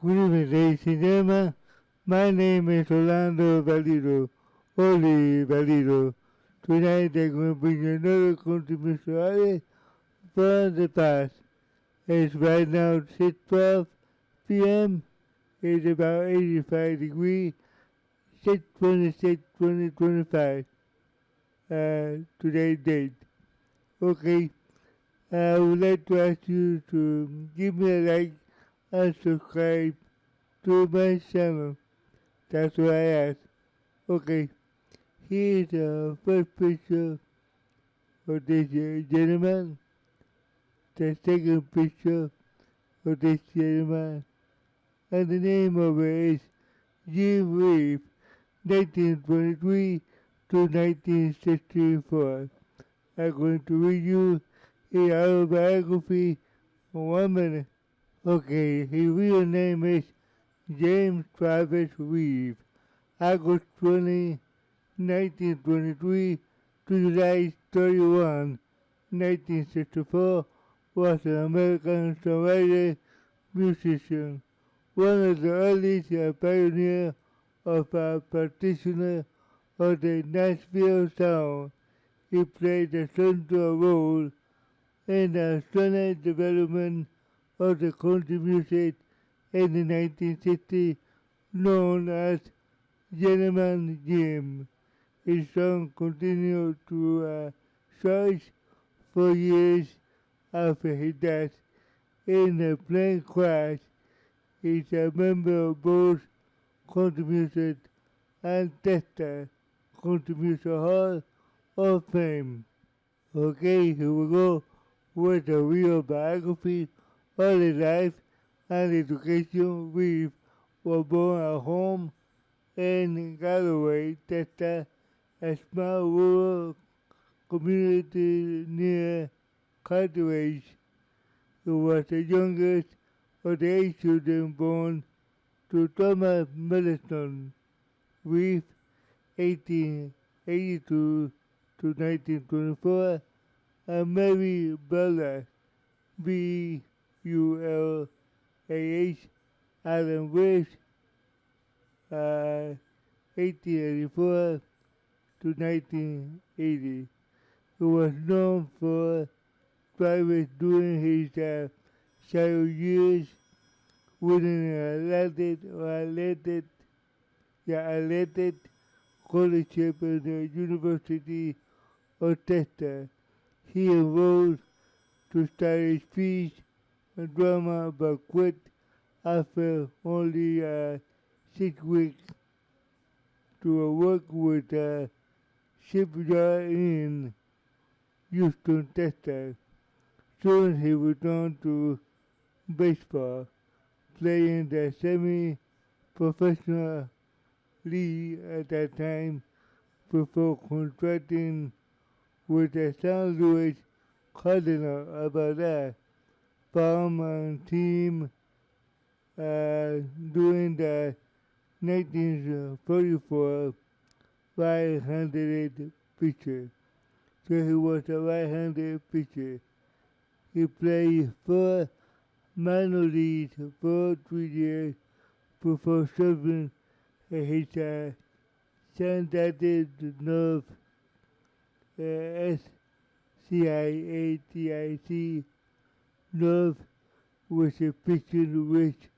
Good evening, ladies and gentlemen. My name is Orlando Valido, Oli Valido. Tonight I'm going to bring you another contribution from the past. It's right now 6:12 p.m. It's about 85 degrees, 6/26, 2025. Today's date. Okay, I would like to ask you to give me a like and subscribe to my channel. That's what I ask. Okay, here's the first picture of this gentleman. The second picture of this gentleman. And the name of it is Jim Reeves, 1923 to 1964. I'm going to read you his autobiography in 1 minute. Okay, his real name is James Travis Reeves. August 20, 1923 to July 31, 1964, was an American songwriter, musician, one of the earliest pioneers of a practitioner of the Nashville sound. He played a central role in the sonic development of the country music in the 1960s, known as Gentleman Jim. His song continued to surge for years after his death in a plane crash. He's a member of both Country Music and Testa Country Music Hall of Fame. Okay, here we go with a real biography of his life and education. Reeves was born at home in Galloway, Texas, a small rural community near Carthage. He was the youngest of the 8 children born to Thomas Middleton. Reeves, 1882 to 1924, and Mary Bella, B-U-L-A-H, Allen Reeves, 1884 to 1980, who was known for driving during his child years, winning an athletic scholarship at the University of Texas. He enrolled to study speech and drama but quit after only 6 weeks to work with a shipyard in Houston, Texas. Soon he returned to baseball, playing the semi-professional league at that time before contracting with the St. Louis Cardinals about that farm and team during the 1944 right-handed pitcher. So he was a right-handed pitcher. He played 4 minor leagues for 3 years before serving his sciatic nerve, sciatic nerve, which is pitching which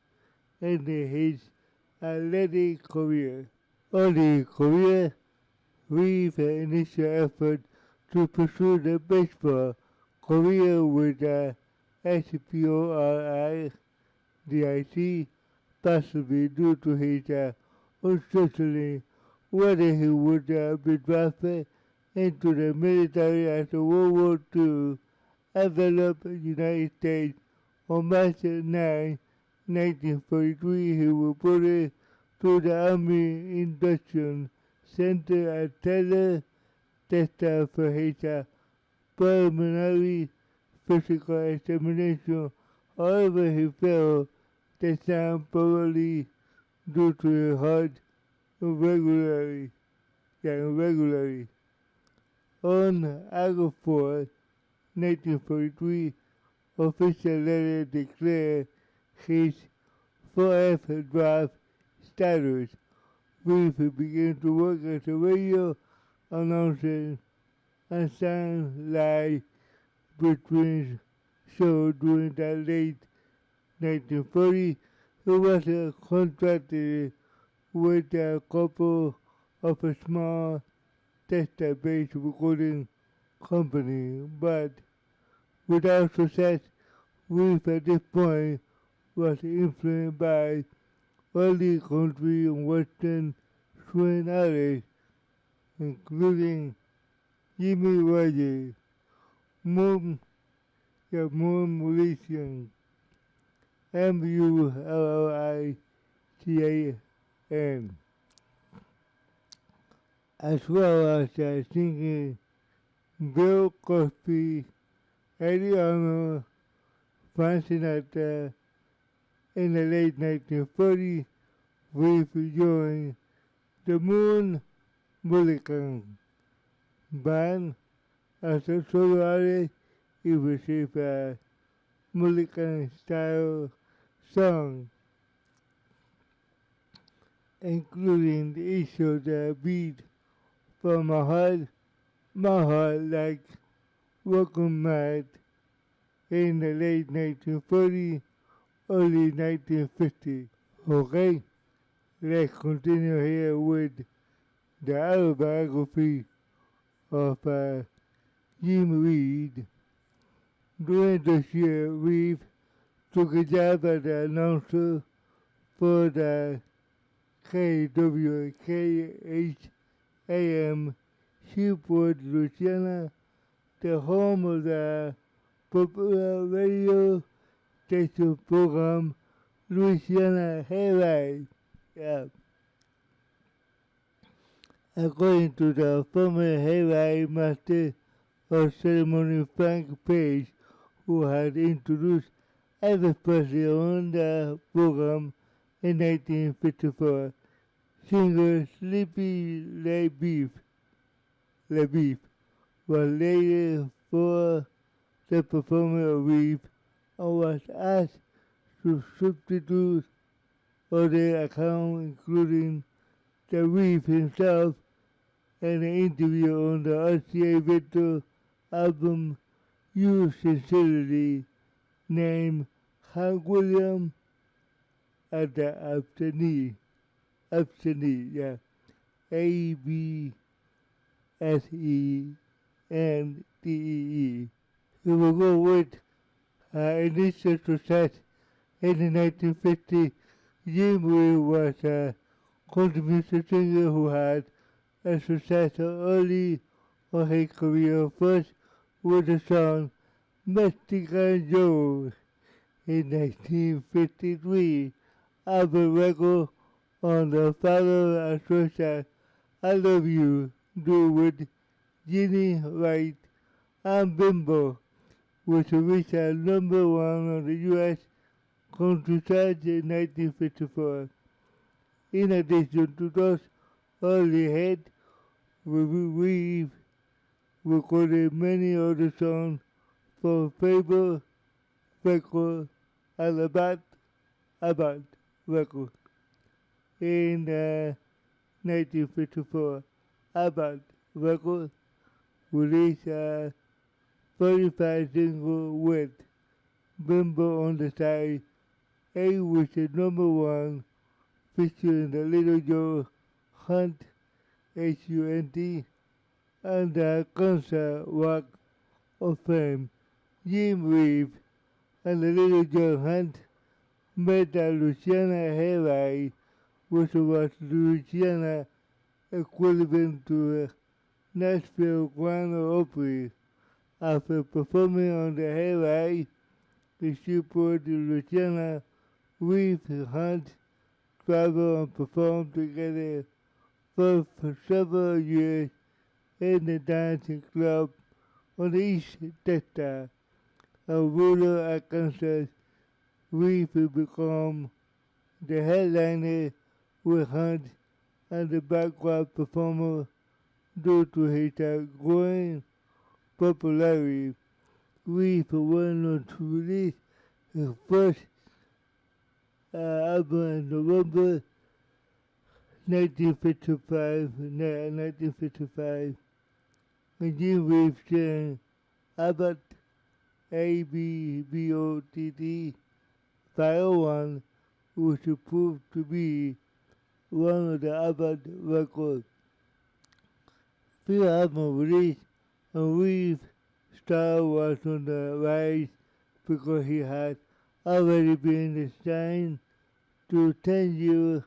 ended his athletic career. Early career, Reeves' initial effort to pursue the baseball career with SPORIDIC, possibly due to his uncertainty whether he would be drafted into the military after World War II, enveloped United States. On March 9, 1943, he was reported to the Army Induction Center at Taylor, Texas for his preliminary physical examination. However, he failed the exam probably due to his heart irregularity. On August 4, 1943, official letter declared his 4F draft status. Reeves began to work as a radio announcer and sang live between shows during the late 1940s. He was contracted with a couple of a small test-based recording company, but without success. Reeves at this point was influenced by early country and western swing artists, including Jimmy Rogers, Moon, the Moon Musician, Mullican, as well as singing Bill Cosby, Eddie Arnold, Frank Sinatra. In the late 1940s, Reeves joined the Moon Mullican band as a solo artist. He received a Mullican-style song, including the issue The Beat for My Heart Like Welcome Mat in the late 1940s, early 1950s. Okay, let's continue here with the autobiography of Jim Reed. During this year, Reeves took a job as an announcer for the KWKHAM Shreveport, Louisiana, the home of the popular radio station program Louisiana Hayride. Yeah. According to the former Hayride master of ceremony Frank Page, who had introduced Elvis Presley on the program in 1954, singer Sleepy LaBeef was later for the performer of Reeves and was asked to substitute other accounts, including the Reeves himself, and an interview on the RCA Victor album You Sincerely, named Hank Williams at the absentee, yeah, ABSENDEE. He will go with initial success in the 1950s. Jim Reeves was a country music singer who had a success early on his career, first with the song Mexican Joe in 1953, album record on the Father and Social I Love You, do with Ginny Wright and Bimbo, which reached a number one on the U.S. country chart in 1954. In addition to those early hits, Reeves recorded many other songs for Faber Records and Abbott Records. In 1954, Abbott Records released a 35 single with Bimbo on the side, A, which is number one, featuring the Little Joe Hunt, Hunt, and the concert Walk of Fame. Jim Reeves and the Little Joe Hunt met at Louisiana Hayride, which was Louisiana equivalent to Nashville Grand Ole Opry. After performing on the Hayride, the Shreveport, Louisiana, Reeves and Hunt traveled and performed together for several years in the dancing club on the East Delta of rural Arkansas. Reeves became the headliner with Hunt and the background performer due to his growing popularity. Reeves went on to release his first album in November 1955, and Jim Reeves sang Abbott ABBOTT 501, which proved to be one of the Abbott records. Few albums released, and Reeves' star was on the rise because he had already been signed to 10-year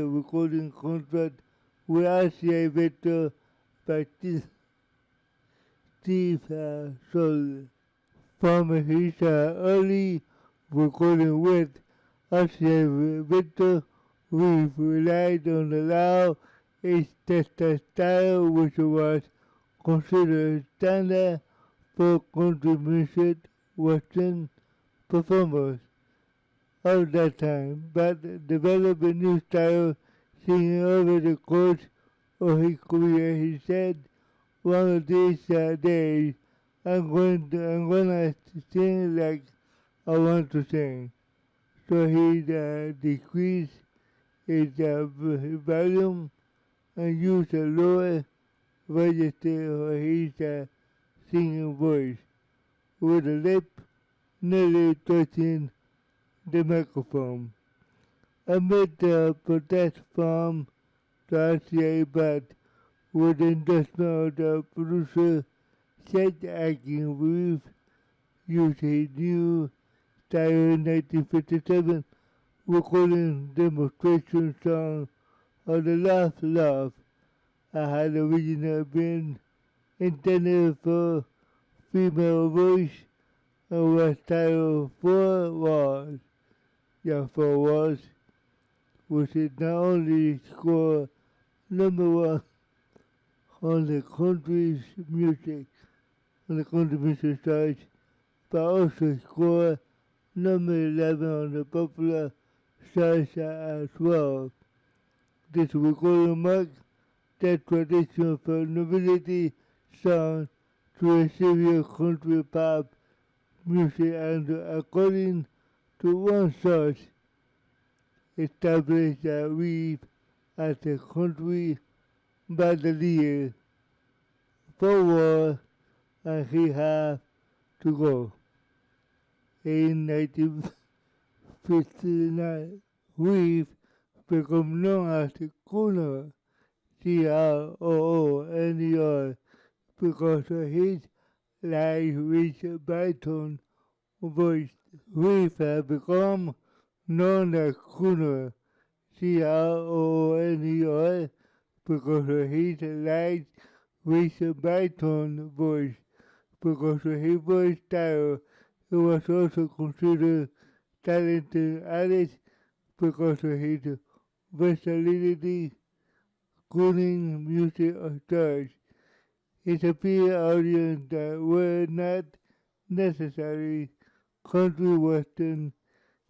recording contract with RCA Victor by Steve Soul. From his early recording with RCA Victor, Reeves relied on the loud East-Texas style which was considered standard for country music western performers of that time, but developed a new style singing over the course of his career. He said, one of these days, I'm gonna sing like I want to sing. So he decreased his volume and used a lower register for his singing voice, with a lip nearly touching the microphone. Amid the protest from the RCA, but with the endorsement of the producer, Chet Atkins, Reeves used his new style in 1957, recording demonstration song of the Love Love. I had originally been intended for female voice and was titled Four Walls. Yeah, Four Walls, which is not only scored number one on the country music charts, but also scored number 11 on the popular charts as well. This recording marks the tradition for novelty songs to a serious country pop music, and according to one source, established Reeves as a country bandolier forward, and he had to go. In 1959, Reeves became known as the crooner, CROONER, because of his light, rich baritone voice. Reeves had become known as crooner, CROONER, because of his light, rich baritone voice. Because of his voice style, he was also considered talented artist because of his versatility, crooning music stars. It appeared audience that were not necessarily country western.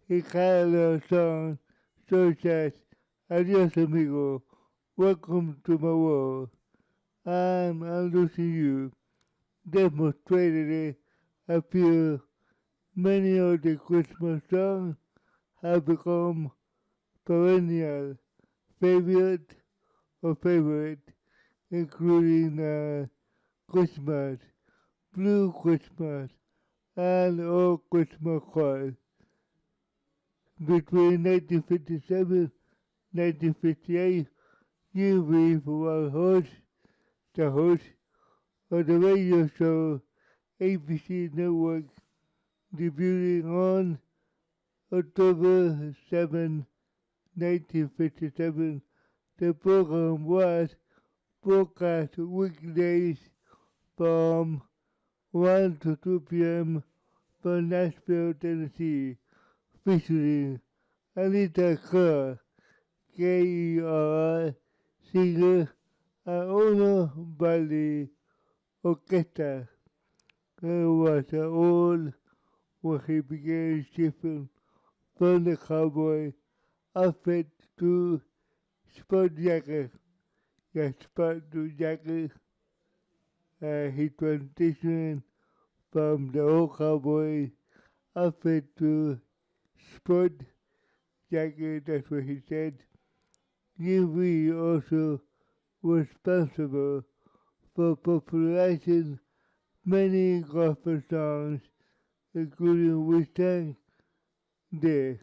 He cataloged songs such as Adios Amigo, Welcome to My World, I'm Losing You, demonstrated appeal. Many of the Christmas songs have become perennial favorite, including Christmas, Blue Christmas, and Old Christmas Carol. Between 1957 and 1958, Jim Reeves was the host of the radio show ABC Network, debuting on October 7, 1957. The program was broadcast weekdays from 1 to 2 p.m. from Nashville, Tennessee, featuring Anita Kerr, Kerr, singer, and owner by the orchestra. It was old when he began shifting from the cowboy outfit to sport jacket. Sport to jacket. He transitioned from the old cowboy outfit to sport exactly that's what he said. Jim Reeves also responsible for popularizing many gospel songs, including We Sang There,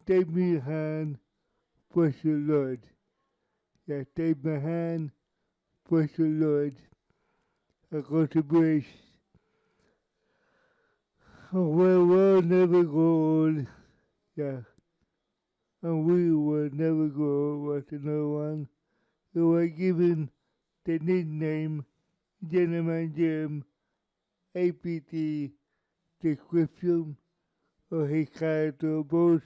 Take Me Hand, Praise the Lord. Yeah, Take My Hand, Praise the Lord. I go to bridge. We'll never grow old. Yeah, and we will never grow old was another one. They were given the nickname Gentleman Jim, APT, description of his character both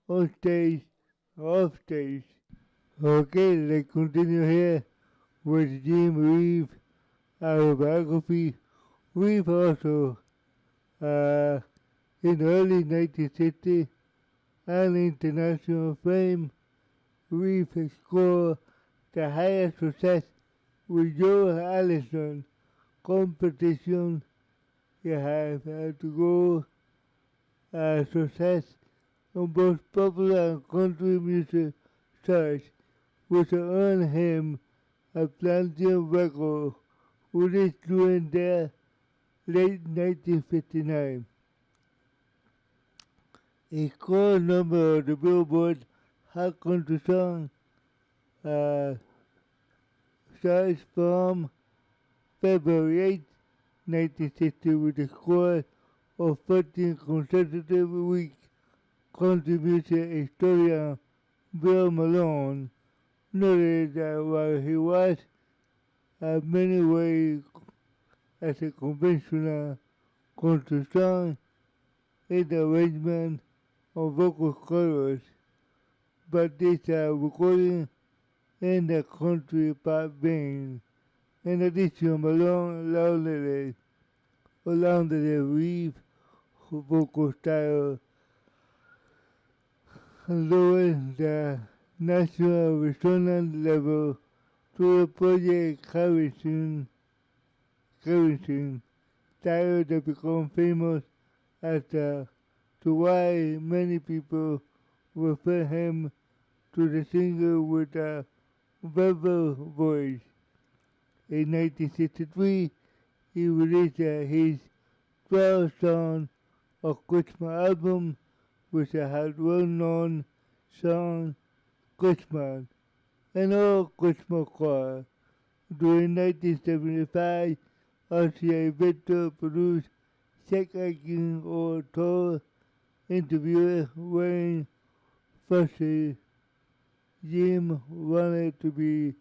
on stage and off stage. Okay, let's continue here with Jim Reeves' autobiography. Reeves also, in early 1960, and international fame, Reeves scored the highest success with Joe Allison competition. He have had to go success on both popular and country music charts, which earned him a platinum record released during the late 1959. He scored a number of the Billboard Hot Country Song charts from February 8, 1960 with a score of 13 consecutive weeks. Country music historian Bill Malone noted that while he was in many ways as a conventional country song in the arrangement of vocal chorus, but these are recording in the country pop vein. In addition, Malone allowed the Reeves vocal style and lowered the national resonance level to a project Harrison style that became famous as to why many people refer him to the singer with a verbal voice. In 1963, he released his 12th song of Christmas album, which had well-known song Christmas and all Christmas choir. During 1975, RCA Victor produced Check Aiken or told interviewer Wayne Fussy Jim wanted to be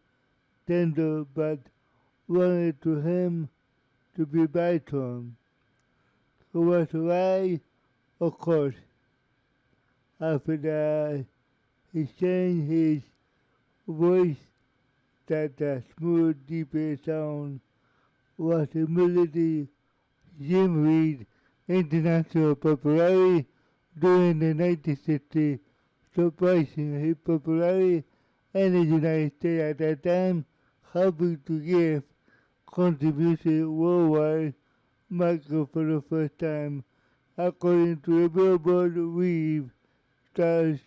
tender but wanted to him to be baritone. Who was right, of course. After that, he changed his voice that the smooth, deeper sound was immediately Jim Reeves' international popularity during the 1960s, surprising his popularity in the United States at that time, helping to give country music worldwide market for the first time, according to the Billboard Reeves Stone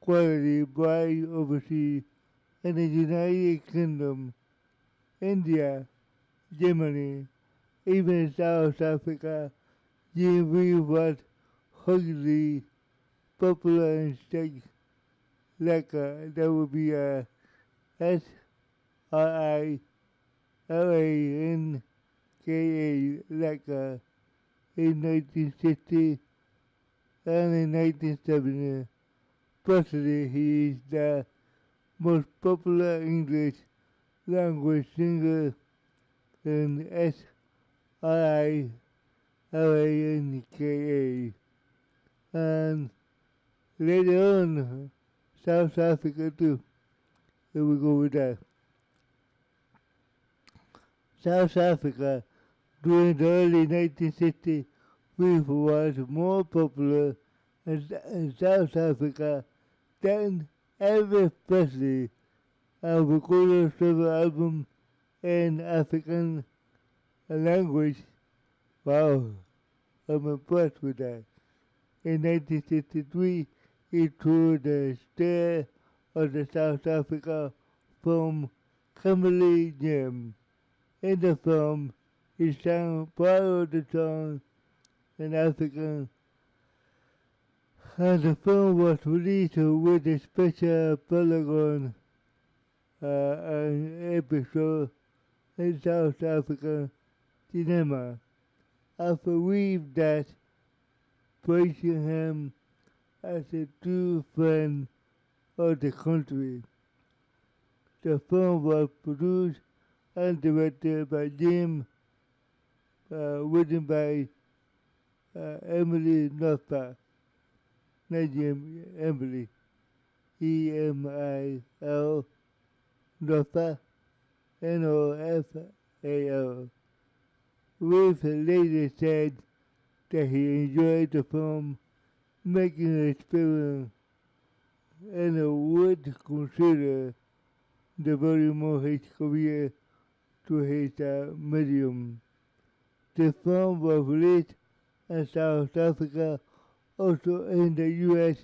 quality by overseas in the United Kingdom, India, Germany, even South Africa. Jim Reeves was hugely popular in states like that would be SRILANKA like in 1960 and in 1970. Personally, he is the most popular English language singer in SRILANKA. And later on, South Africa too. Here we go with that. South Africa, during the early 1960s, Reeves was more popular in South Africa than Elvis Presley, and recorded several albums in African language Wow, I'm impressed with that. In 1963, he toured the star of the South Africa film Kimberly Jim. In the film, he sang part of the song in African, and the film was released with a special Polygon an episode in South African cinema. I believe that praising him as a true friend of the country. The film was produced and directed by Jim, written by Emily Norfolk, not Jim, Emily, Emil Norfolk, Nofal. Reeves later said that he enjoyed the film making an experience and would consider devoting more his career to his medium. The film was released in South Africa, also in the U.S.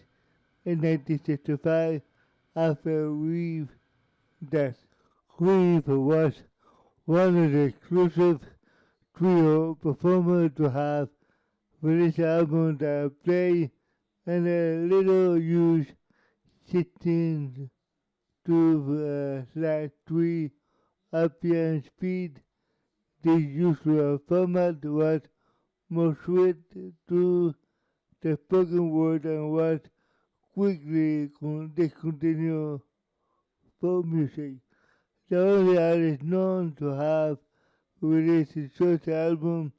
in 1965 after Reeves' death. Reeves was one of the exclusive trio performers to have released albums that play in a little used 16 to /3 RPM speed. This usual format was more suited to the spoken word and was quickly discontinued for music. The only artist known to have released a short album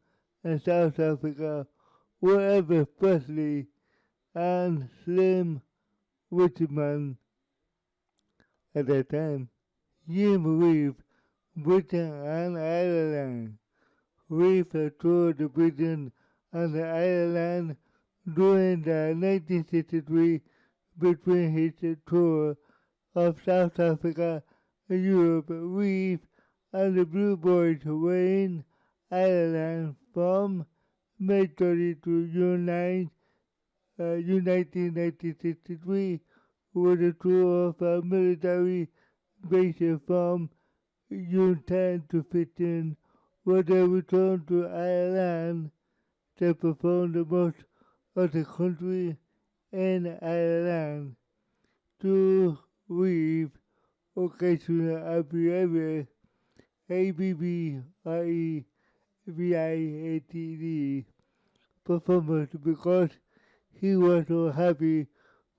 in South Africa were Elvis Presley and Slim Whitman at that time. Jim Reeves, Britain and Ireland. Reeves toured Britain and Ireland during the 1963 between his tour of South Africa and Europe. Reeves and the Blue Boys were in Ireland from May 30 to June 9, 1963, with a tour of military bases from June 10 to 15, where they returned to Ireland. They performed the most of the country in Ireland. To Reeves, occasionally abbreviated ABBREVIATD performance because he was so happy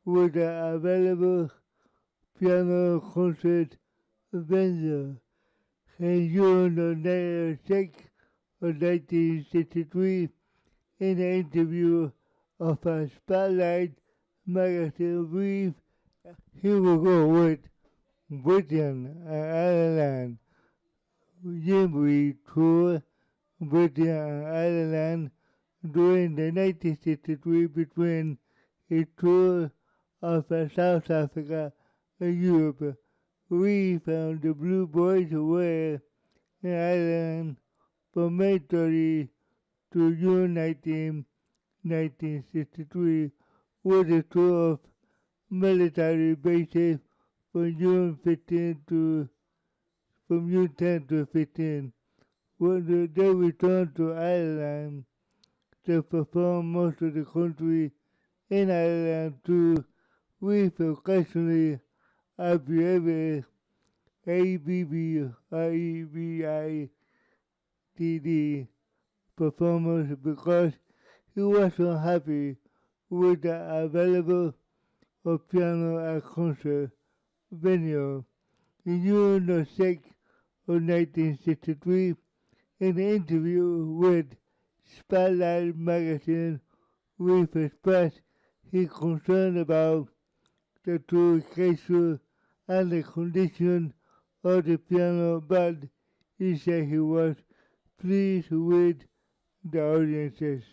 with the available piano concert venue. In June of 1963, in an interview of a Spotlight magazine, Reeves, he will go with Britain and Ireland. Jim Reeves toured Britain and Ireland during the 1963 between his tour of South Africa and Europe. Reeves and the Blue Boys were in Ireland from May 30 to June 19, 1963, with a tour of military bases from June 10 to 15. When they returned to Ireland, they performed most of the country in Ireland to with occasionally abbreviated ABBREVIATD performance because he was so happy with the available piano and concert venue. In June 6 of 1963, in an interview with Spotlight magazine, Reeves expressed his concern about the tour schedule and the condition of the piano, but he said he was pleased with the audiences.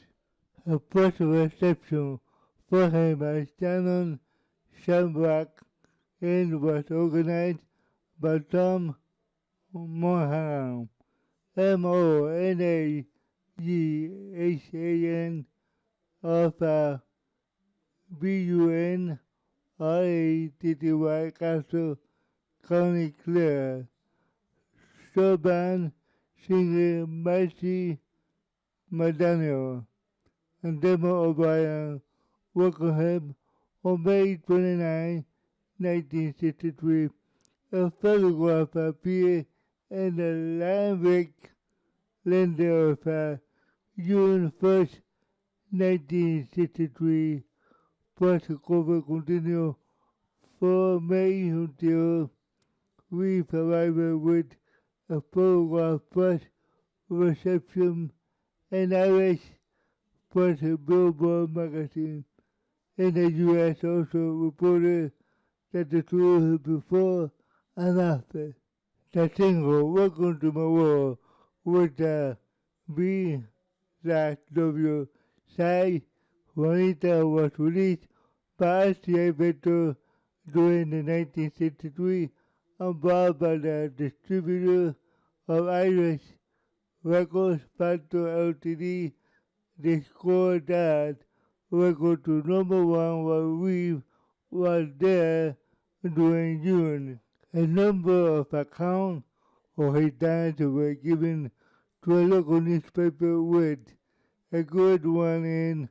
A first reception for him at Shannon Shamrock Inn was organized by Tom Monaghan, Monaghan, of BUNRATTY Castle County Clear. Showband singer Marcy McDaniel and Demo O'Brien welcomed him on May 29, 1963. A photograph appeared in the Limerick Lender of June 1, 1963. Post-cover continued for May until Reeves arrived with a photograph press reception and Irish press Billboard magazine in the U.S. also reported that the two before and after. The single Welcome to My World with the B-W side Juanita was released by RCA Victor during the 1963 and bought by the distributor of Irish Records Factor Ltd. The score that record to number one while Reeves was there during June. A number of accounts of his dance were given to a local newspaper with a good one in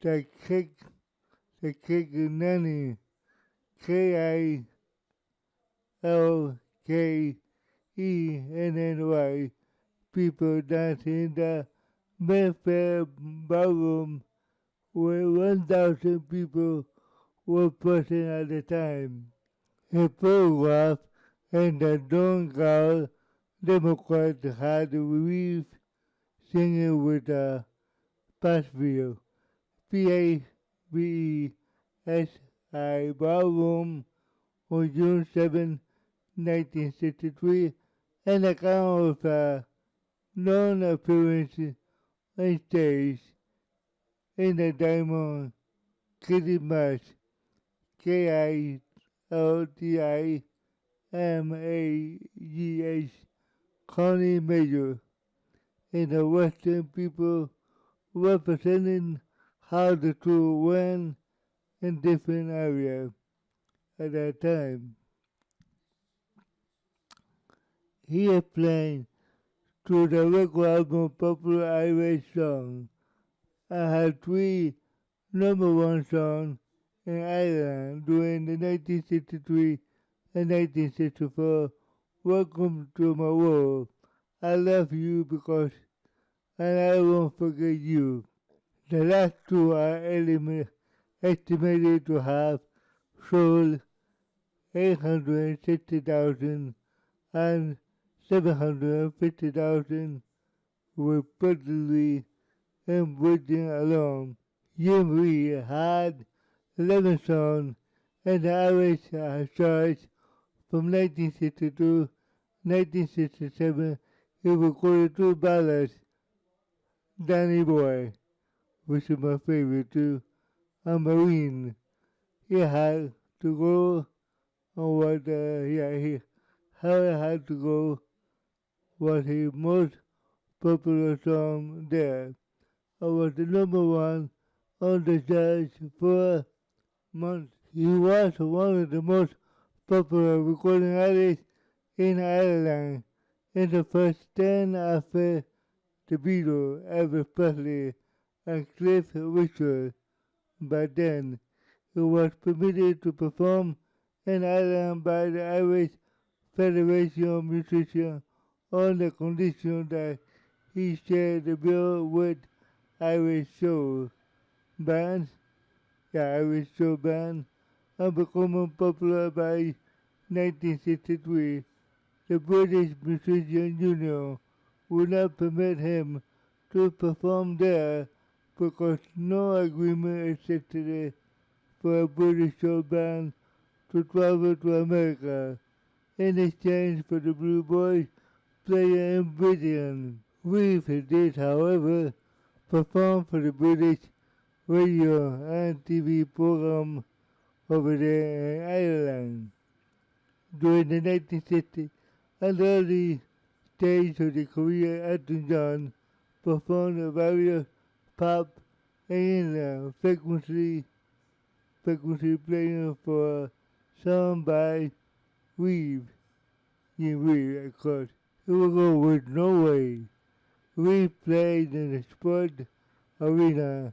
the Kilkenny, Kilkenny, people dancing in the Mayfair Ballroom where 1,000 people were present at the time. A photograph in the Donegal Democrat had Reeves singing with a Passville, PAVESI Ballroom on June 7, 1963, an account of non-appearance on stage in the Diamond Kitty Match, KILTIMAGH County Major, in the Western people representing how the tour went in different areas at that time. He explained to the record album popular Irish song. I had three number one songs in Ireland during the 1963 and 1964. Welcome to my world. I love you because and I won't forget you. The last two are estimated to have sold 860,000 and 750,000 reportedly in Britain alone. Jim Reed had 11 songs in the Irish charts from 1962 to 1967. He recorded two ballads, Danny Boy, which is my favorite too, and Marine. He had to go on what, how it had to go was his most popular song there. It was the number one on the charts for months. He was one of the most popular recording artists in Ireland in the first 10 after the Beatles, Elvis Presley, and Cliff Richard. By then, he was permitted to perform in Ireland by the Irish Federation of Musicians on the condition that he shared the bill with Irish show bands, Irish show band, and becoming popular by 1963. The British Musician Union would not permit him to perform there because no agreement existed for a British show band to travel to America in exchange for the Blue Boys playing in Britain. Reeves did, however, perform for the British radio and TV program over there in Ireland. During the 1960s and early stage of the career, Elton John performed various pop and frequency playing for song by Reeves, Reeves, of course. Here we go with Norway. We played in the sport arena,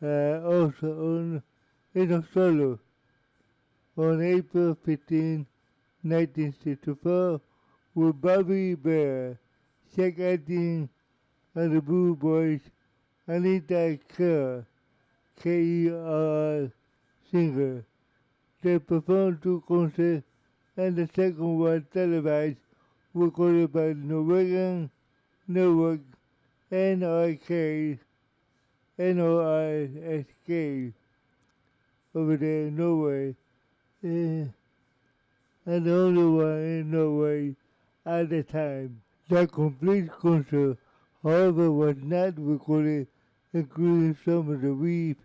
also in Oslo on April 15, 1964, with Bobby Bear, Jack Acting, and the Blue Boys, Anita Kerr, Kerr singer. They performed two concerts, and the second was televised, recorded by the Norwegian network NORSK over there in Norway, and the only one in Norway at the time. The complete concert, however, was not recorded, including some of the Reeves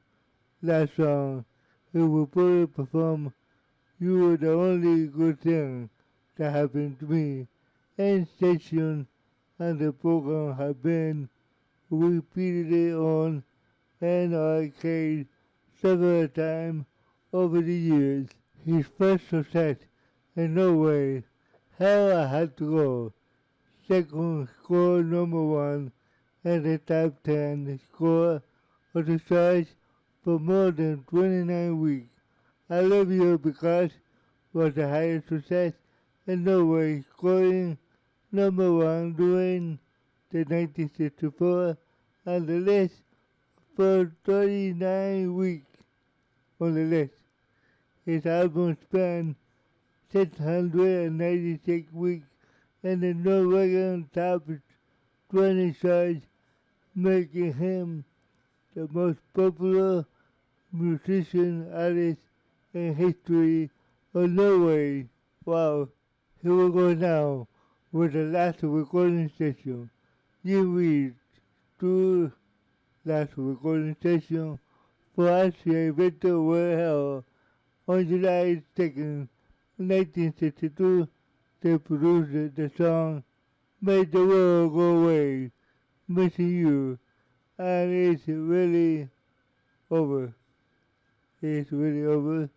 last song. He reported performed "You Were the Only Good Thing That Happened to Me," and sessions and the program have been repeatedly on NRK several times over the years. His first success in Norway, "How I Had to Go," second score number one and the top 10 score of the charts for more than 29 weeks. "I Love You Because" was the highest success in Norway, scoring number one during the 1964 on the list for 39 weeks on the list. His album spanned 696 weeks in the Norwegian top 20 charts, making him the most popular musician artist in history of Norway. Wow. Here we go now with the last recording session. Jim Reeves, two last recording session for RCA Victor were held on July 2nd, 1962. They produced the song "Make the World Go Away, Missing You," and it's really over. It's really over.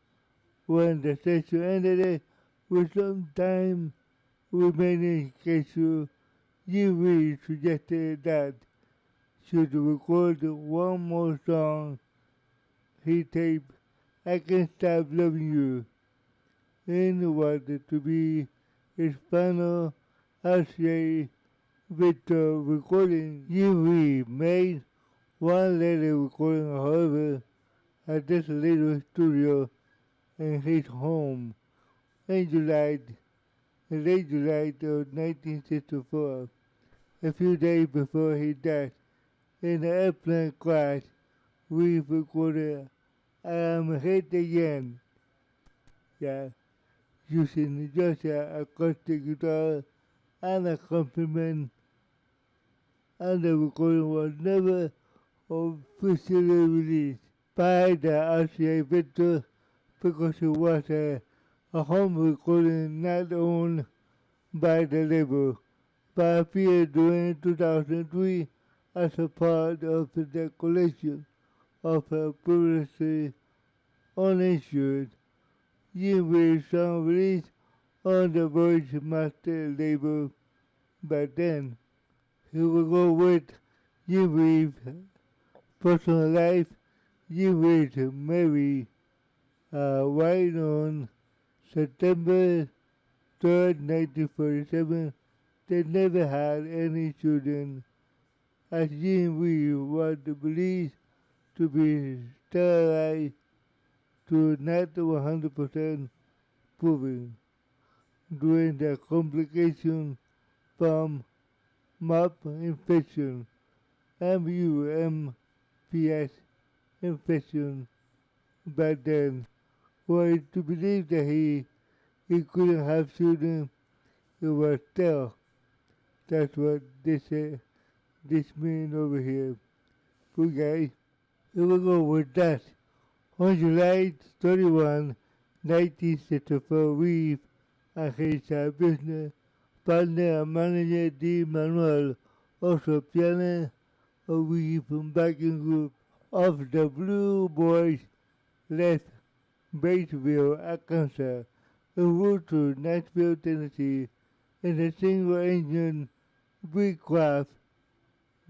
When the session ended with some time remaining schedule, Jim Reeves suggested that should record one more song he taped, "I Can't Stop Loving You," in order to be his final RCA Victor recording. Jim Reeves made one later recording, however, at this little studio in his home in late July of 1964, a few days before he died. In the airplane crash, Reeves recorded "I Am Hit Again," using just an acoustic guitar and accompaniment, and the recording was never officially released by the RCA Victor because it was a home recording not owned by the label, but appeared during 2003 as a part of the collection of previously uninsured Jim Reeves songs released on the Voice Master label back then. Here we go with Jim Reeves' personal life. Jim Reeves married right on September 3rd, 1947. They never had any children, as Jim Reeves was believed to be sterile to not 100% proven during the complication from MUP infection, MUMPS infection back then. Were to believe that he couldn't have children, it was still. That's what this means over here. Poor guy. Here we go with that. On July 31, 1964, Reeves and his business partner and manager D. Manuel Also piano, a week from backing group of the Blue Boys left Batesville, Arkansas, en route to Nashville, Tennessee, in a single-engine Beechcraft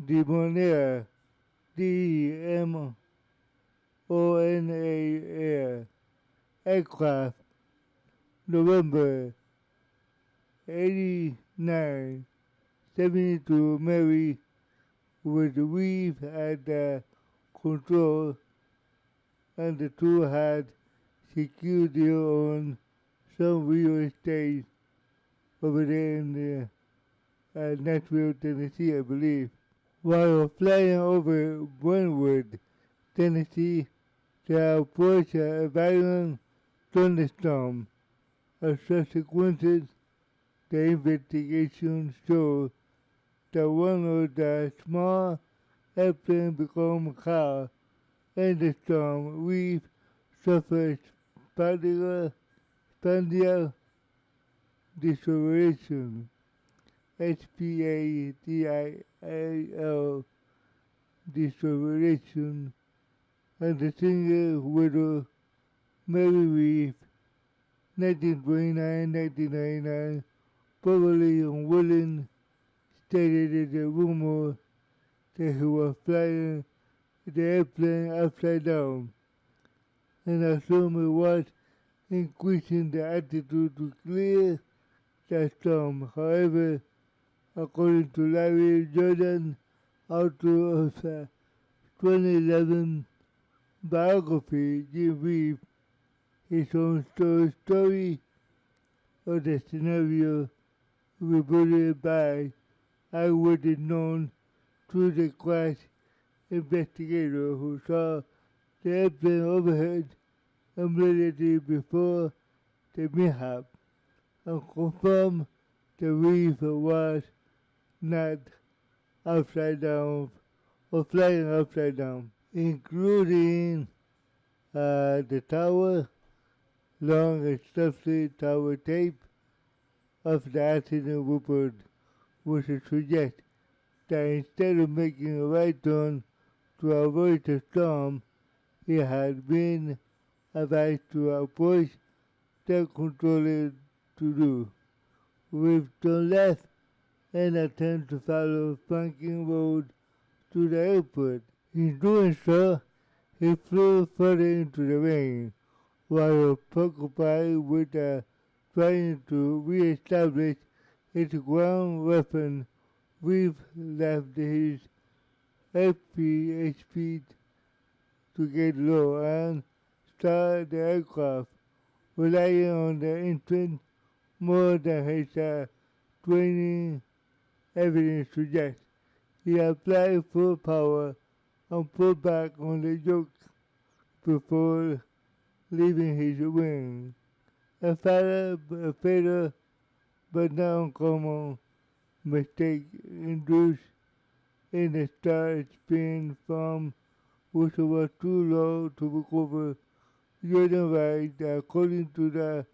Demonair DEMONAIR aircraft, November 89, 72 Mary with Reeves at the control, and the two had security on some real estate over there in Nashville, Tennessee, I believe. While flying over Brentwood, Tennessee, they approached a violent thunderstorm. As consequences, the investigation showed that one of the small airplane became car. In the storm, Reeves suffered spatial dislocation, SPADIL dislocation, and the single widow Mary Reeves, 1929-1999, probably unwilling, stated the rumor that he was flying the airplane upside down, and assumed it was increasing the altitude to clear the storm. However, according to Larry Jordan, author of the 2011 biography, Jim Reeves, his own story of the scenario reported by eyewitness known to the crash investigator who saw the airplane overhead immediately before the mishap and confirmed the Reeves was not upside down or flying upside down, including the tower, long and stuffy tower tape of the accident report, which suggests that instead of making a right turn to avoid the storm, he had been advised to approach the controller to do. With turned left and attempt to follow flanking road to the airport. In doing so, he flew further into the rain, while preoccupied with trying to re-establish his ground weapon. Reeves left his speed to get low and start the aircraft, relying on the engine more than his training evidence suggests. He applied full power and pulled back on the yoke before leaving his wing. A fatal but not uncommon mistake induced in the start spin from which was too low to recover. Jordan writes that according to the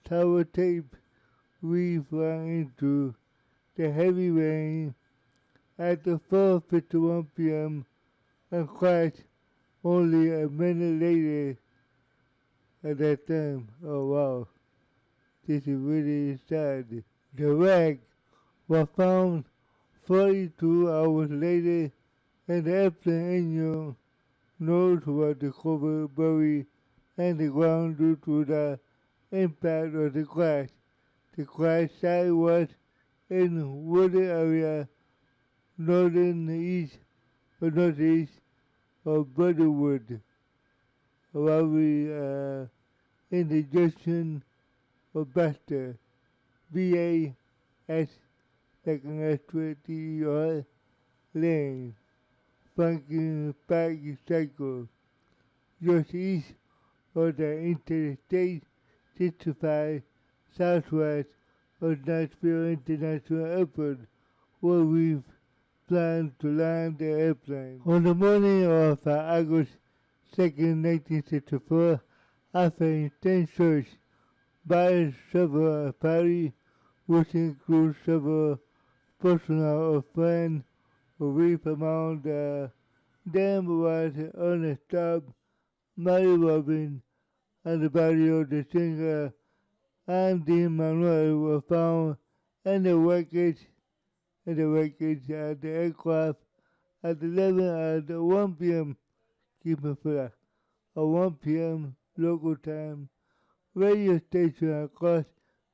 tower tape, we ran into the heavy rain at 4:51 p.m. and crashed only a minute later at that time. Oh wow, this is really sad. The wreck was found 42 hours later and the airplane engine nose was discovered buried in the ground due to the impact of the crash. The crash site was in wooded area northeast of Brentwood, probably in the junction of Baxter, BAS, second S-20 lane, Franklin Pike Cycle, just east of the Interstate 65 southwest of Nashville International Airport, where we planned to land the airplane. On the morning of August 2nd, 1964, after intense search by several parties, which includes several personnel of friends Reef among them was Ernest Tubb, Mary Robin, and the body of the singer Andy Manuel were found in the wreckage of the aircraft at 11 at 1 p.m. Keep it flat. At 1 p.m. local time, radio stations across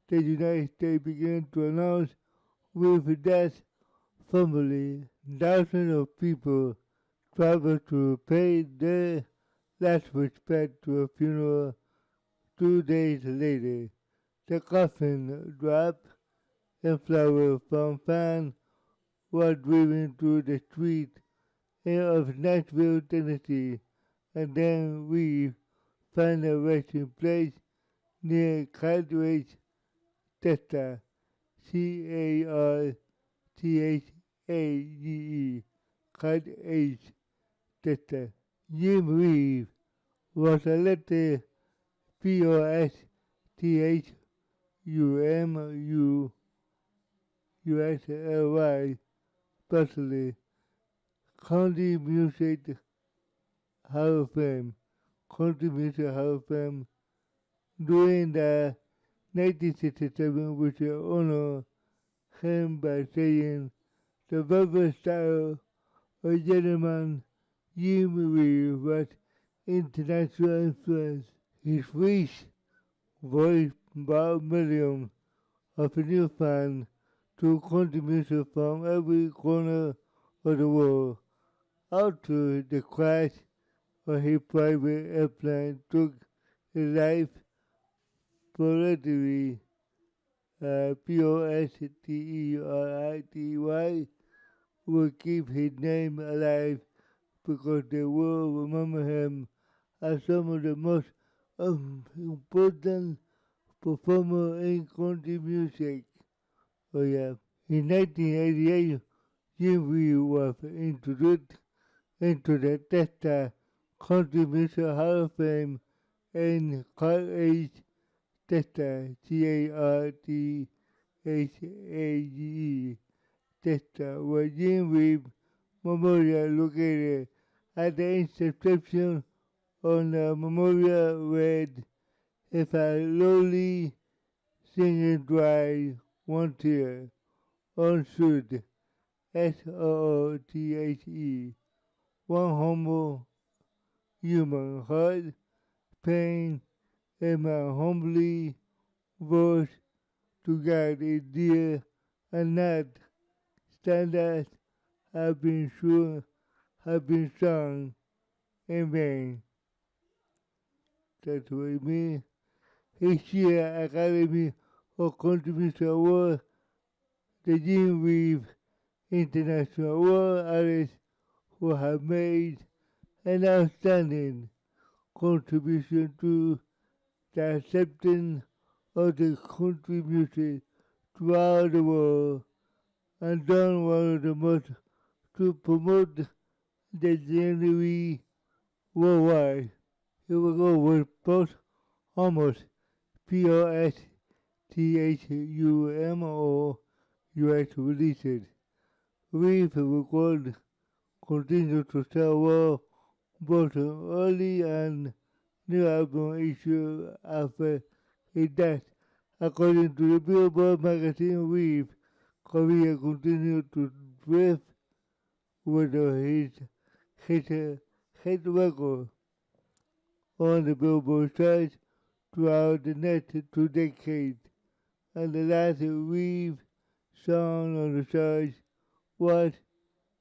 the United States began to announce with death. Formerly, thousands of people traveled to pay their last respect to a funeral 2 days later. The coffin dropped and flowers from fans were driven to the street of Nashville, Tennessee, and then we found a resting place near Carthage, Texas, Carthage, Carthage, Texas. Jim Reeves was elected POSTHUMUSLY personally Country Music Hall of Fame, Country Music Hall of Fame during the 1967, which honored him by saying the verbal style of gentleman Jim Reeves was international influence. His rich voice brought millions of new fans to country music from every corner of the world. After the crash of his private airplane took his life, poetry, POSTERITY, will keep his name alive because the world remember him as some of the most important performers in country music. Oh yeah. In 1988, Jim Reeves was introduced into the Texas Country Music Hall of Fame in Carthage, Texas, CARTHAGE, Texas, where Jim Reeves Memorial located. At the inscription on the memorial read, "If I lowly singing dry one tear, unsoothed, SOOTHE, one humble human heart, pain, and my humbly voice to God is dear, and not standards have been sung in vain." That's what it means. Each year, Academy of Country Music Award, the Jim Reeves International Award artists who have made an outstanding contribution to the acceptance of the country music throughout the world and done one of the most to promote the genre worldwide. Here we go with both almost POSTHUMOUS releases. Reeves record continued to sell well both early and new album issue after his death. According to the Billboard magazine, Reeves' career continued to drift with his record on the Billboard charts throughout the next 2 decades, and the last Reeves song on the charts was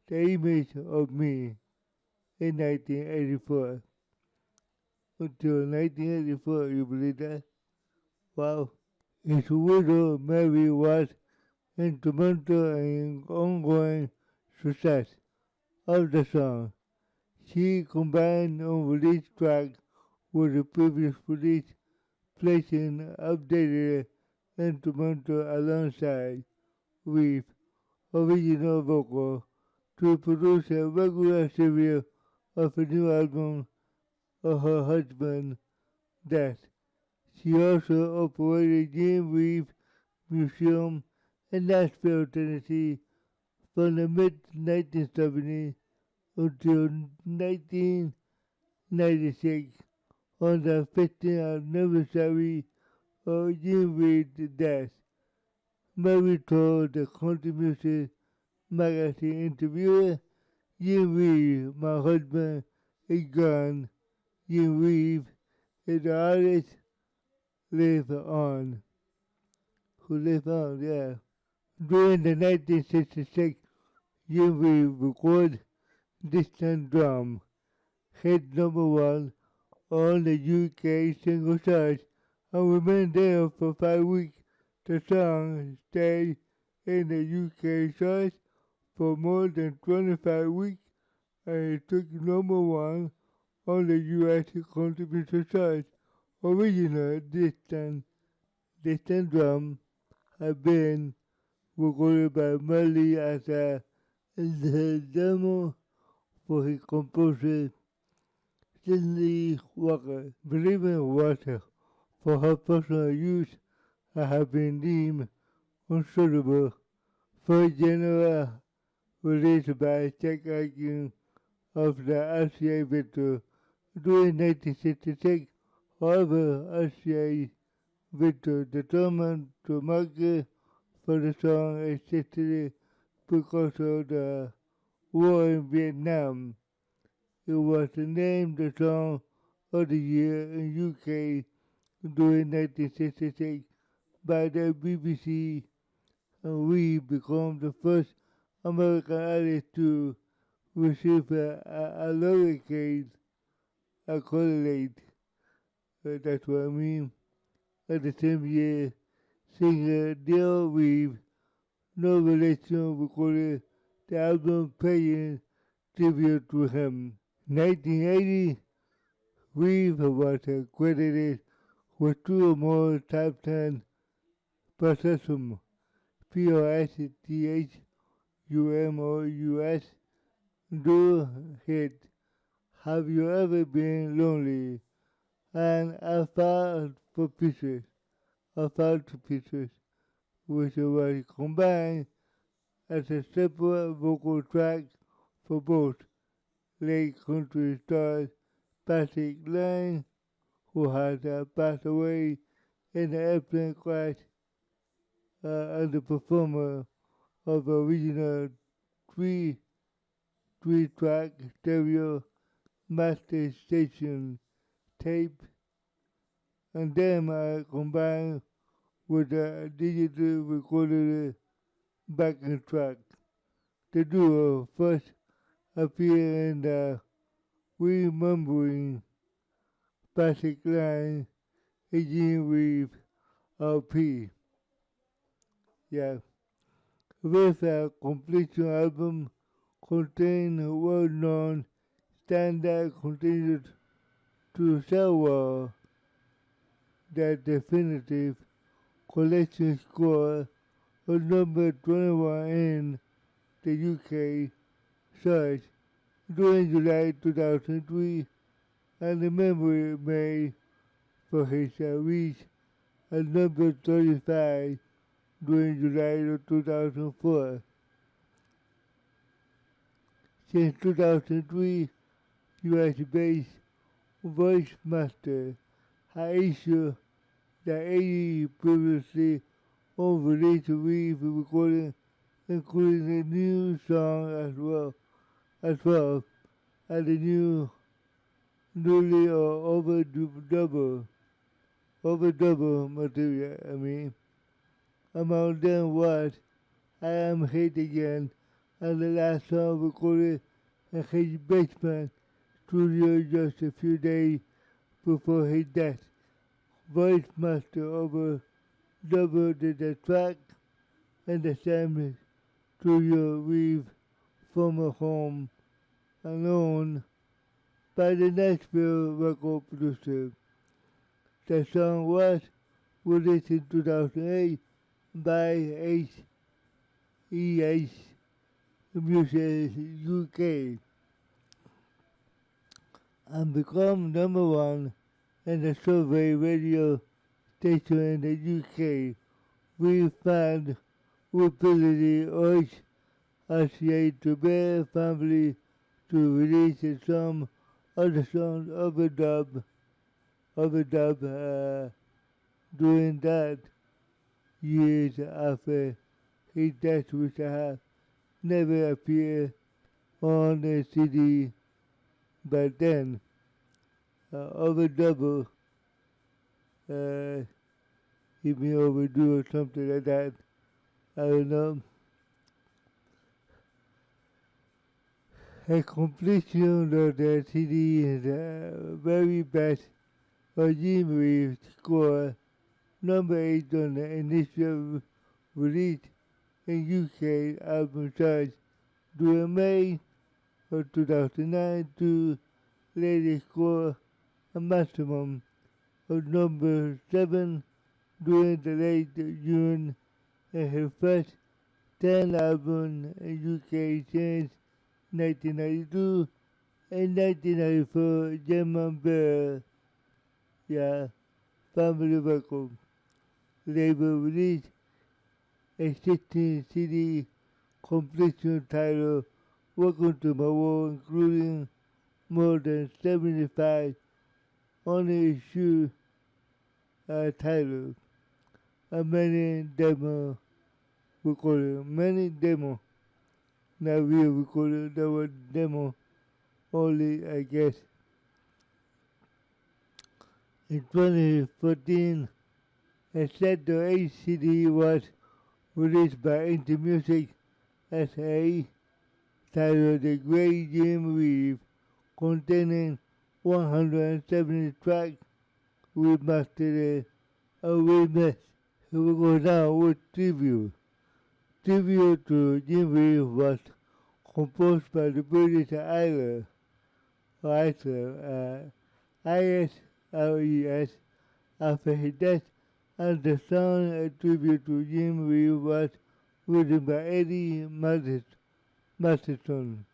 "The Image of Me" in 1984. Until 1984, you believe that? Wow. His widow, Mary, was instrumental in ongoing success of the song. She combined unreleased tracks with the previous release, placing updated instrumental alongside with original vocal to produce a regular series of a new album of her husband's death. She also operated Jim Reeves Museum in Nashville, Tennessee, from the mid-1970s until 1996 on the 15th anniversary of Jim Reeves' death. Mary told the country music magazine interviewer, Jim Reeves, my husband, is gone. Jim Reeves is the artist live on, who live on, yeah. During the 1966 Jim Reeves recorded Distant Drum, hit number one on the UK single charts and remained there for 5 weeks. The song stayed in the UK charts for more than 25 weeks and it took number one on the US contribution charts. Original distant drum had been recorded by Marley as a demo for his composer Stanley Walker, believing water for her personal use have been deemed unsuitable for general release by Czech Icon of the RCA Victor during 1966. However, RCA Victor determined to market for the song existed because of the war in Vietnam. It was named the Song of the Year in UK during 1966 by the BBC, and we became the first American artist to receive a lowercase accolade. That's what I mean. At the same year, singer Dale Reeves, no relation, recorded the album paying tribute to him. 1980, Reeves was credited with two or more top 10 Possessum, P-O-S-T-H-U-M-O-U-S, duo hit Have You Ever Been Lonely and I Fall for Pieces, which was combined as a separate vocal track for both late country star Patrick Lang, who had passed away in an airplane crash, and the performer of the original three track stereo master station tape, and then combined with a digital recorded backing track. The duo first appeared in the Remembering Patrick Lang and Jim Reeves LP. Yeah. With a completion album containing well-known standards continued to sell well. The definitive collection score was number 21 in the UK charts during July 2003, and the memory made for his reach at number 35 during July of 2004. Since 2003, US-based Voice Master has issued the 80 previously unreleased Reeves recordings, including a new song as well as the newly overdouble material. Among them was I Am Hate Again, and the last song recorded in his basement studio just a few days before his death. Voice Master overdoubled the track in the same studio Reeves' former home and owned by the Nashville record producer. The song was released in 2008 by HEH Music UK and become number one in the survey radio station in the UK. We found repeatedly urged associated to Bear family to release some other songs overdub during that years after his death, which have never appeared on the CD. But then overdub uh, he may overdo or something like that. I don't know. A completion of the CD is very best for Jim Reeves score number 8 on the initial release in UK album charts during May of 2009 to later score a maximum of number 7 during the late June and her first 10 albums in UK since 1992 and 1994 German Bear, yeah, family record label released a 16 CD completion title Welcome to My World, including more than 75 unissued titles and many demo recordings. Many demo, not real recordings, there were demo only, I guess. In 2014, a set of 8 CD was released by Indie Music as a titled The Great Jim Reeves, containing 170 tracks remastered and remixed. Here we go now with tribute. Tribute to Jim Reeves was composed by the British writer ISRES after his death, and the song a tribute to Jim Reeves was written by Eddie Masterson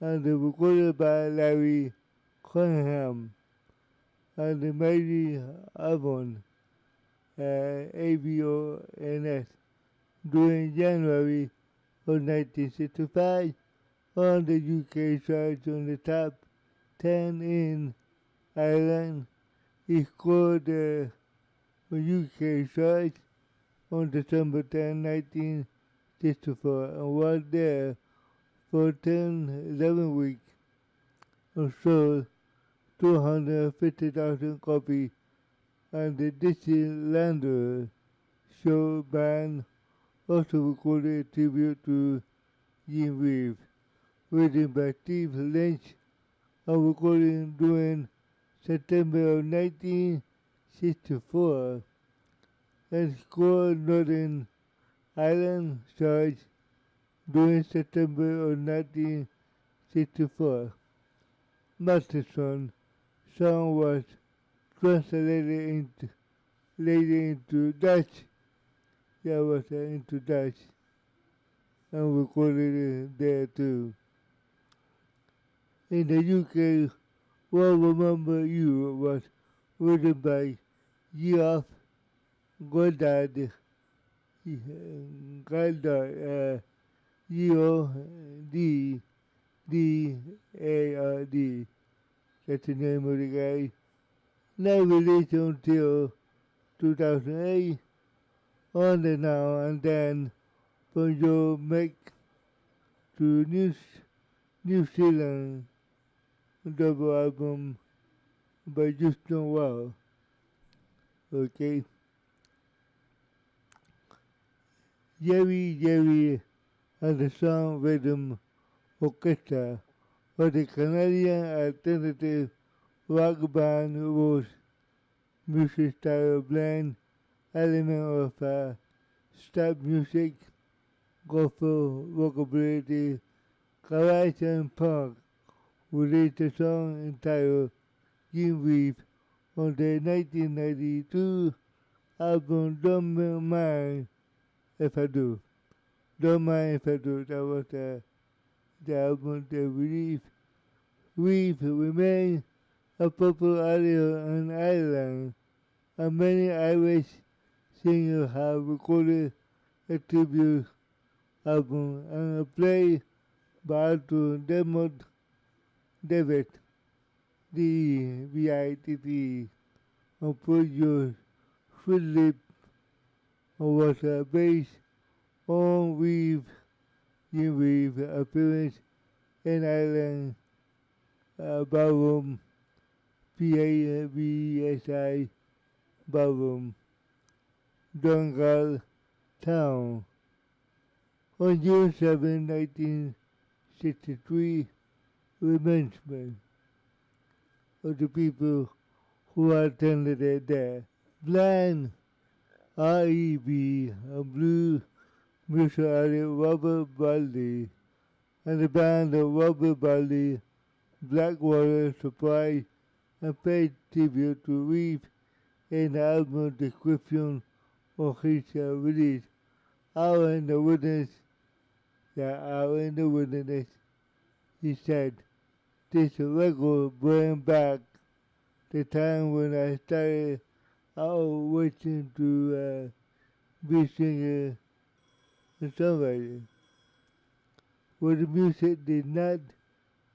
and recorded by Larry Cunningham and the Mighty Avon AVONS during January of 1965 on the UK charts on the top 10 in Ireland. He scored the UK charts on December 10, 1964 and was there for 11 weeks and sold 250,000 copies, and the Dixielanders show band also recorded a tribute to Jim Reeves, written by Steve Lynch and recorded during September of 1964 and scored Northern Ireland charts during September of 1964. Masterson's song was translated later into Dutch. Into Dutch and recorded there too. In the UK, Well Remember You was written by Geoff Goddard, Goddard, that's the name of the guy. Not released until 2008 on the Now and Then from your Mac to New Zealand double album by Justin Wow. Okay. Jerry and the song Rhythm Orchestra was the Canadian alternative rock band whose music style blend elements of step music, gospel, rockabilly, garage and punk. Released a song entitled Jim Reeves on the 1992 album Don't Mind If I Do. Don't Mind If I Do, that was the album they released. Reeves remained a popular artist in Ireland, and many Irish singers have recorded a tribute album and a play by to Dermot David, the VITT, and producer Philip was based on Reeves appearance in Ireland ballroom, PABSI ballroom, Donegal Town. On June 7, 1963, commencement of the people who attended it there. Blind, R.E.B., and Blue Musician Robert Baldy, and the band of Robert Baldy, Blackwater Supply, and paid tribute to Reeves in the album description of his release. Out in the wilderness, out in the wilderness, he said, this record bring back the time when I started out wishing to be singer and songwriter. Where the music did not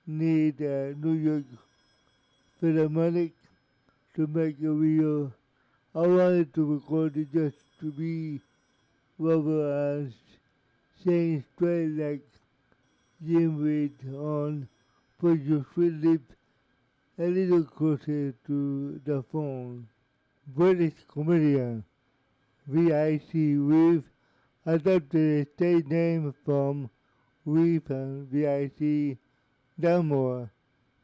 need New York Philharmonic to make it real. I wanted to record it just to be rubber and saying straight like Jim Reed on, put your sweet lips a little closer to the phone. British comedian V.I.C. Reeves adopted a stage name from Reeves and V.I.C. Dalmore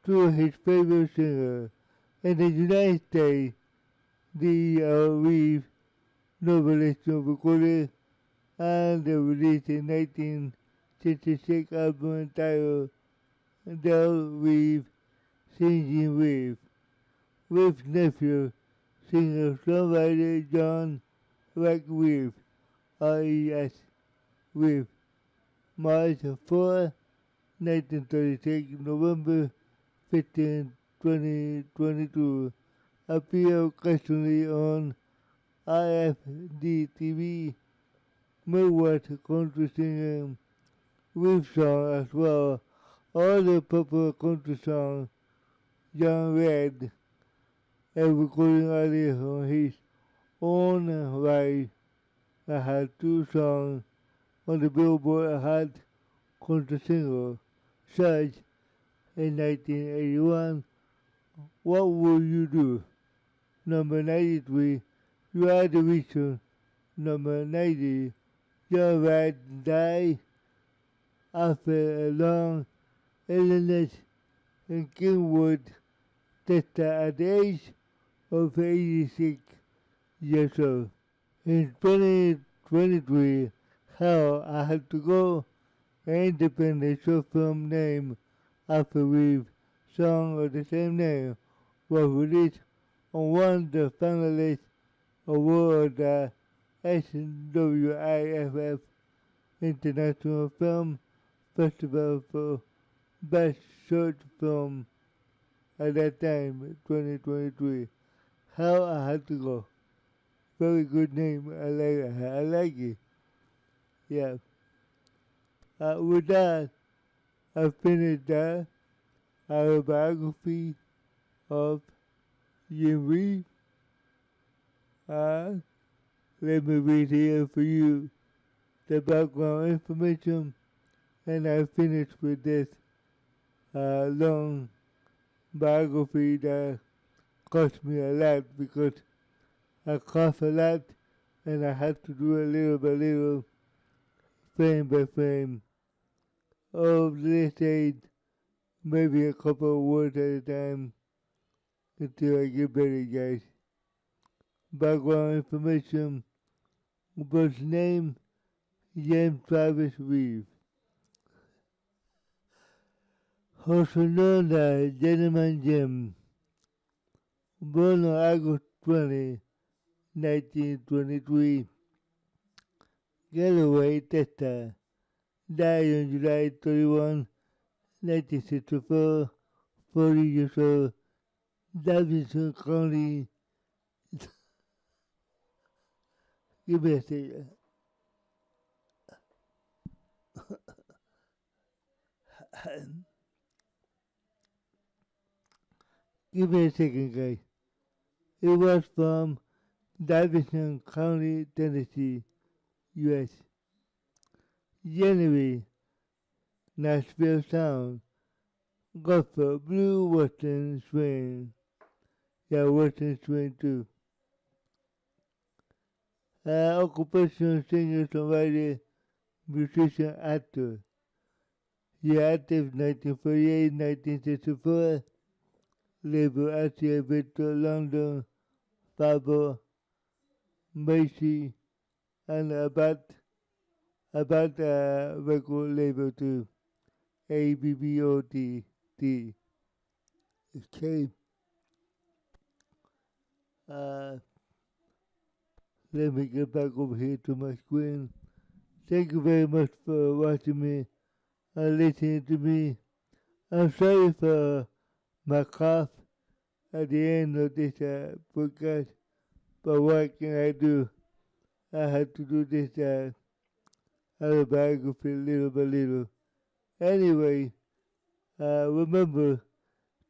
to his favorite singer. In the United States, the Reeves novelation recorded and released in 1966 album entitled Del Reeves Singing Reeves. Reeves' nephew, singer-songwriter John Reeves, R.E.S. Reeves, March 4, 1936, November 15, 2022, appeared occasionally on IFD-TV, Midwest country singer Reeves song as well. All the popular country songs, John Reed, a recording artist on his own right. I had two songs on the Billboard Hot Country Single, such in 1981, What Would You Do? Number 93, You Are the Reason. Number 90, Your Right died after a long illness in Kingwood, Texas at the age of 86 years old. In 2023, How I Had to Go, an independent short film named after Reeves' song of the same name, was released and won the finalist award at the SWIFF International Film Festival for Best Short Film at that time, 2023. How I Had to Go. Very good name. I like it. I like it. Yeah. With that, I finished that autobiography of Jim Reeves. Let me read here for you the background information, and I finished with this long biography that cost me a lot because I cough a lot and I had to do a little by little, frame by frame, of let's say maybe a couple of words at a time until I get better, guys. Background information: birth name James Travis Reeves, also known as Gentleman Jim, born on August 20, 1923, Galloway, Texas, died on July 31, 1964, 40 years old, Davidson County. Give me a second. Give me a second, guys. It was from Davidson County, Tennessee, U.S. January, Nashville Sound. Gospel, blue, western swing. Yeah, western swing too. Occupation, singer, songwriter, musician, actor. He active 1948, 1964. Label Asia, Victor, London, Fabo, Macy, and about record label too. ABBOT. Okay. Let me get back over here to my screen. Thank you very much for watching me and listening to me. I'm sorry for my cough at the end of this podcast, but what can I do? I had to do this autobiography little by little. Anyway, remember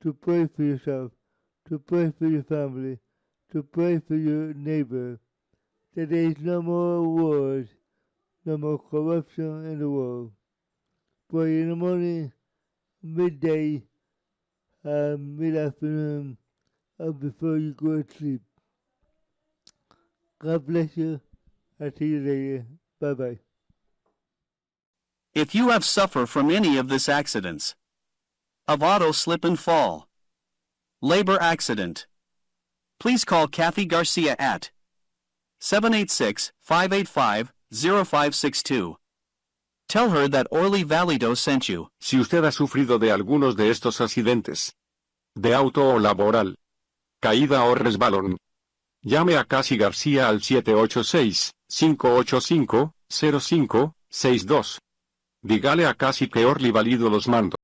to pray for yourself, to pray for your family, to pray for your neighbor, that there is no more wars, no more corruption in the world. Pray in the morning, midday, mid-afternoon, and before you go to sleep. God bless you. I'll see you later. Bye-bye. If you have suffered from any of these accidents, of auto slip and fall, labor accident, please call Kathy Garcia at 786-585-0562. Tell her that Orly Valido sent you. Si usted ha sufrido de algunos de estos accidentes, de auto o laboral, caída o resbalón, llame a Cassie García al 786-585-0562. Dígale a Cassie que Orly Valido los mando.